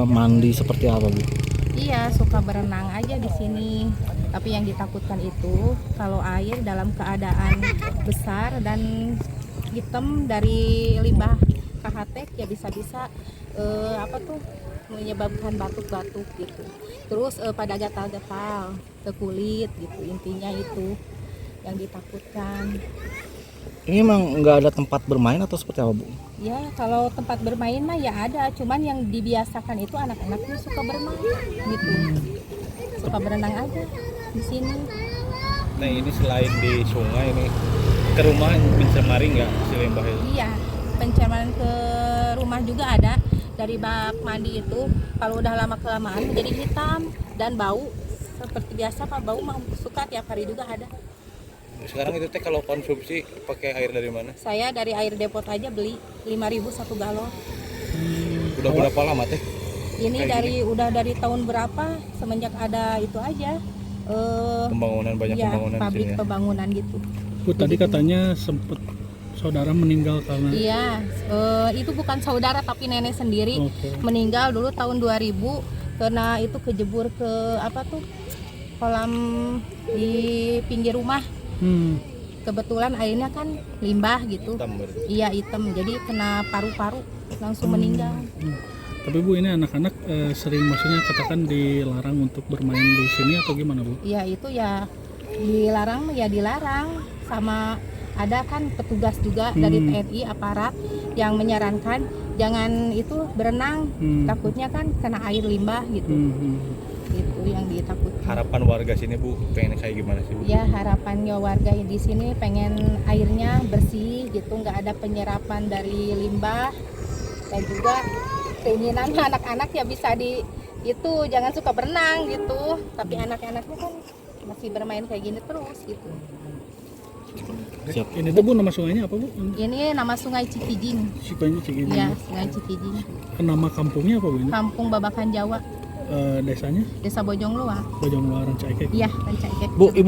mandi seperti apa, Bu? Iya, suka berenang aja di sini. Tapi yang ditakutkan itu kalau air dalam keadaan besar dan hitam dari limbah KHT ya bisa-bisa menyebabkan batuk-batuk gitu. Terus pada gatal-gatal ke kulit gitu. Intinya itu yang ditakutkan. Ini emang nggak ada tempat bermain atau seperti apa, Bu? Ya, kalau tempat bermain mah ya ada, cuman yang dibiasakan itu anak-anaknya suka bermain gitu. Suka berenang aja di sini. Nah ini selain di sungai ini ke rumah pencemari nggak si limbah itu? Iya, pencemaran ke rumah juga ada. Dari bak mandi itu kalau udah lama kelamaan menjadi hitam dan bau. Seperti biasa Pak, bau mah suka tiap hari juga ada. Sekarang itu teh kalau konsumsi pakai air dari mana? Saya dari air depot aja beli 5.000 satu galon. Udah berapa lama teh? Ini Kayak udah dari tahun berapa semenjak ada itu aja. Pembangunan banyak Ya, pembangunan di pabrik sini ya? pembangunan gitu. Bu, tadi katanya sempat saudara meninggal karena Iya, itu bukan saudara tapi nenek sendiri. Oke. Meninggal dulu tahun 2000 karena itu kejebur ke kolam di pinggir rumah. Kebetulan airnya kan limbah gitu. Hitam berarti. Iya, hitam. Jadi kena paru-paru langsung meninggal. Tapi Bu, ini anak-anak sering maksudnya katakan dilarang untuk bermain di sini atau gimana, Bu? Iya, itu ya dilarang sama ada kan petugas juga dari TNI aparat yang menyarankan jangan itu berenang, takutnya kan kena air limbah gitu. Itu yang ditakutkan. Harapan warga sini Bu pengen kayak gimana sih Bu? Ya, harapannya warga di sini pengen airnya bersih gitu, nggak ada penyerapan dari limbah, dan juga keinginannya anak-anak ya bisa itu jangan suka berenang gitu, tapi anak-anaknya kan masih bermain kayak gini terus gitu. Siap. Ini tuh Bu, nama sungainya apa, Bu? Ini nama Sungai Cikijing. Sukanya Cikijing. Ya, Sungai Cikijing. Nama kampungnya apa, Bu? Ini? Kampung Babakan Jawa, Desanya Desa Bojong Luar. Bojong Luar Rancaikek. Iya, Rancaikek. Bu, Ibu